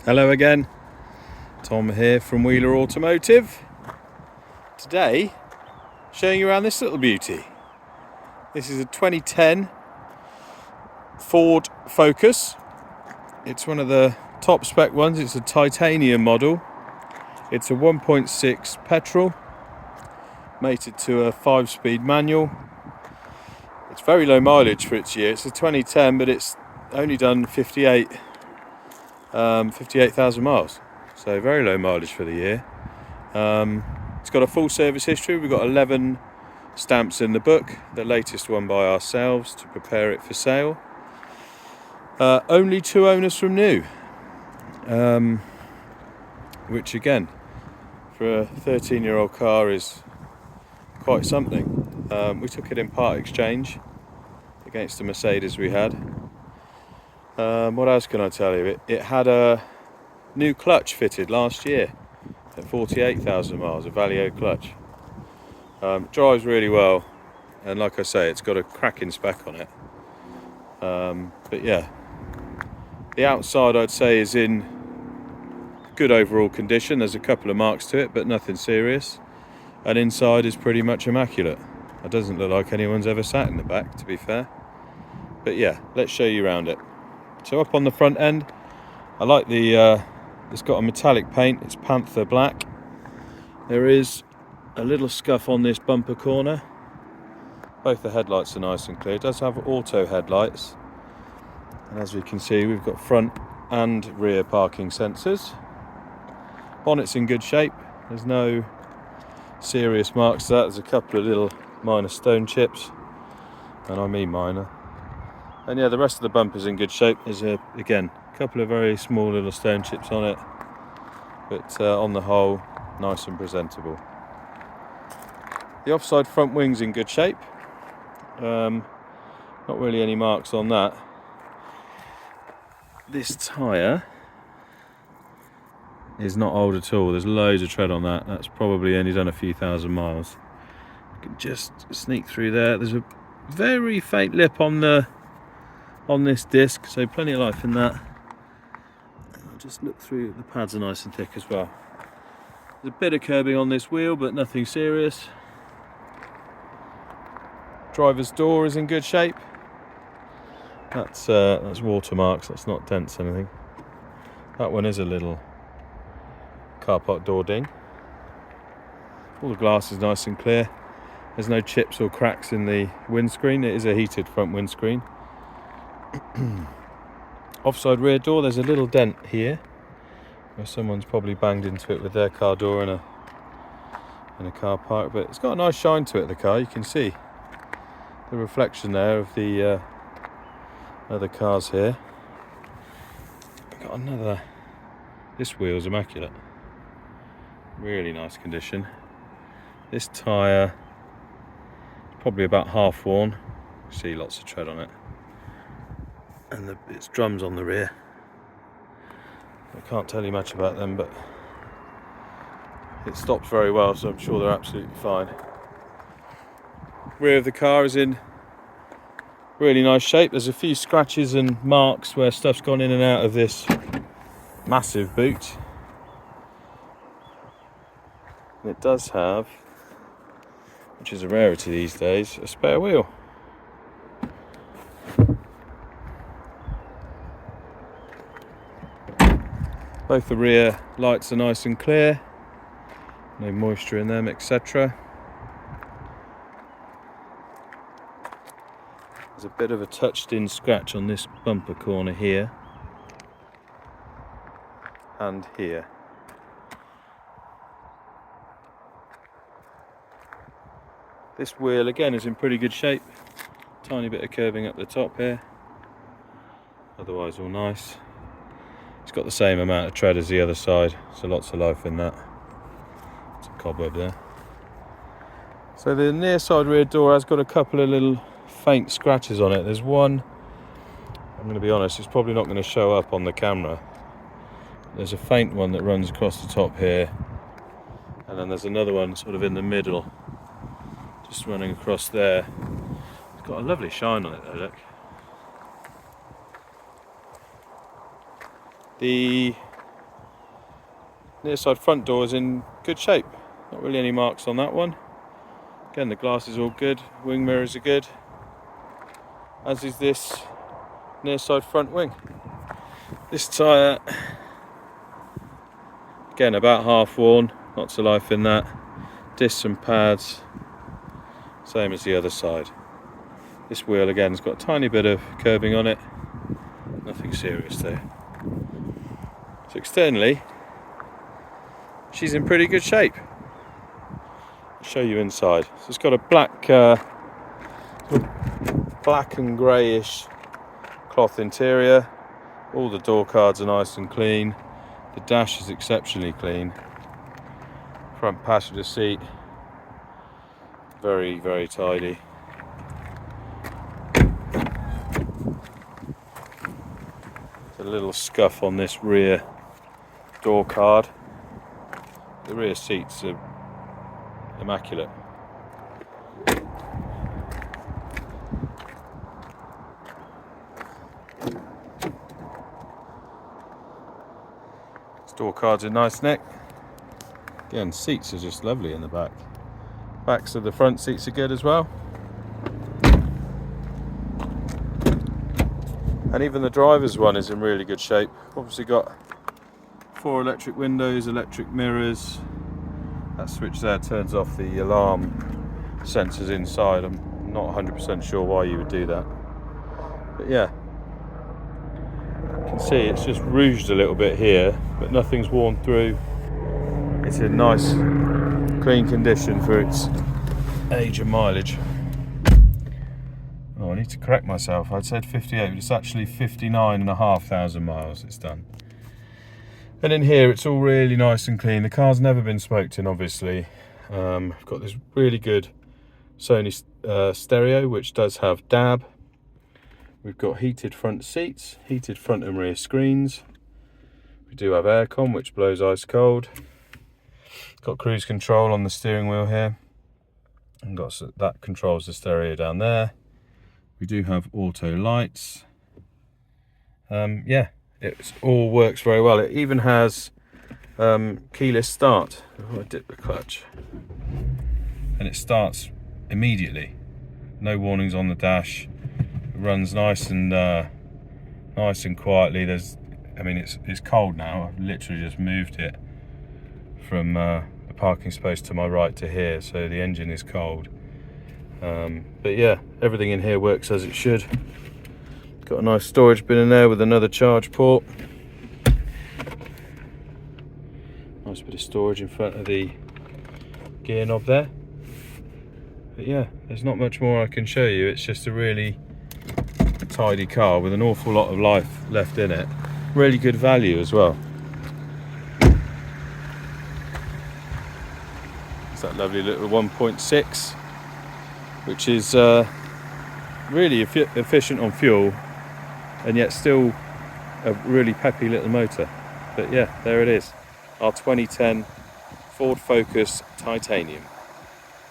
Hello again, Tom here from Wheeler Automotive. Today, showing you around this little beauty. This is a 2010 Ford Focus. It's one of the top spec ones. It's a titanium model. It's a 1.6 petrol, mated to a 5-speed manual. It's very low mileage for its year. It's a 2010, but it's only done 58,000 miles, so very low mileage for the year. It's got a full service history. We've got 11 stamps in the book, the latest one by ourselves to prepare it for sale. Only 2 owners from new, which again for a 13-year-old car is quite something. We took it in part exchange against the Mercedes we had. What else can I tell you? It had a new clutch fitted last year at 48,000 miles, a Valeo clutch. Drives really well, and like I say, it's got a cracking spec on it. But yeah, the outside I'd say is in good overall condition. There's a couple of marks to it, but nothing serious. And inside is pretty much immaculate. It doesn't look like anyone's ever sat in the back, to be fair. But yeah, let's show you around it. So up on the front end, I like the, it's got a metallic paint, it's Panther black. There is a little scuff on this bumper corner. Both the headlights are nice and clear. It does have auto headlights. And as we can see, we've got front and rear parking sensors. Bonnet's in good shape. There's no serious marks to that. There's a couple of little minor stone chips, and I mean minor. And yeah, the rest of the bumper's in good shape. There's again a couple of very small little stone chips on it, but on the whole, nice and presentable. The offside front wing's in good shape. Not really any marks on that. This tyre is not old at all. There's loads of tread on that. That's probably only done a few thousand miles. You can just sneak through there. There's a very faint lip on this disc, so plenty of life in that. I'll just look through. The pads are nice and thick as well. There's a bit of curbing on this wheel, but nothing serious. Driver's door is in good shape. That's watermarks. That's not dents or anything. That one is a little car park door ding. All the glass is nice and clear. There's no chips or cracks in the windscreen. It is a heated front windscreen. Offside rear door, there's a little dent here where someone's probably banged into it with their car door in a car park, but it's got a nice shine to it, the car. You can see the reflection there of the other cars here. We've got another. This wheel's immaculate, really nice condition. This tyre is probably about half worn. See lots of tread on it. And it's drums on the rear. I can't tell you much about them, but it stops very well, so I'm sure they're absolutely fine. Rear of the car is in really nice shape. There's a few scratches and marks where stuff's gone in and out of this massive boot. And it does have, which is a rarity these days, a spare wheel. Both the rear lights are nice and clear, no moisture in them, etc. There's a bit of a touched-in scratch on this bumper corner here and here. This wheel again is in pretty good shape. Tiny bit of curving up the top here, otherwise all nice. It's got the same amount of tread as the other side, so lots of life in that. It's a cobweb there. So the near side rear door has got a couple of little faint scratches on it. There's one, I'm going to be honest, it's probably not going to show up on the camera. There's a faint one that runs across the top here, and then there's another one sort of in the middle, just running across there. It's got a lovely shine on it though, look. The near side front door is in good shape. Not really any marks on that one. Again, the glass is all good, wing mirrors are good, as is this near side front wing. This tyre, again about half worn, lots of life in that. Discs and pads, same as the other side. This wheel again has got a tiny bit of curbing on it, nothing serious there. So externally, she's in pretty good shape. I'll show you inside. So it's got a black and greyish cloth interior. All the door cards are nice and clean. The dash is exceptionally clean. Front passenger seat, very, very tidy. There's a little scuff on this rear door card. The rear seats are immaculate. Door cards are nice neck. Again, seats are just lovely in the back. Backs of the front seats are good as well. And even the driver's one is in really good shape. Obviously got 4 electric windows, electric mirrors. That switch there turns off the alarm sensors inside. I'm not 100% sure why you would do that. But yeah, you can see it's just rouged a little bit here, but nothing's worn through. It's in nice, clean condition for its age and mileage. Oh, I need to correct myself. I'd said 58, but it's actually 59,500 miles it's done. And in here, it's all really nice and clean. The car's never been smoked in, obviously. I've got this really good Sony stereo, which does have DAB. We've got heated front seats, heated front and rear screens. We do have aircon, which blows ice cold. Got cruise control on the steering wheel here. And that controls the stereo down there. We do have auto lights. Yeah, it all works very well. It even has keyless start. Oh, I dip the clutch. And it starts immediately. No warnings on the dash. It runs nice and quietly. It's cold now. I've literally just moved it from the parking space to my right to here, so the engine is cold. But yeah, everything in here works as it should. Got a nice storage bin in there with another charge port. Nice bit of storage in front of the gear knob there. But yeah, there's not much more I can show you. It's just a really tidy car with an awful lot of life left in it. Really good value as well. It's that lovely little 1.6, which is really efficient on fuel and yet still a really peppy little motor. But yeah, there it is, our 2010 Ford Focus Titanium.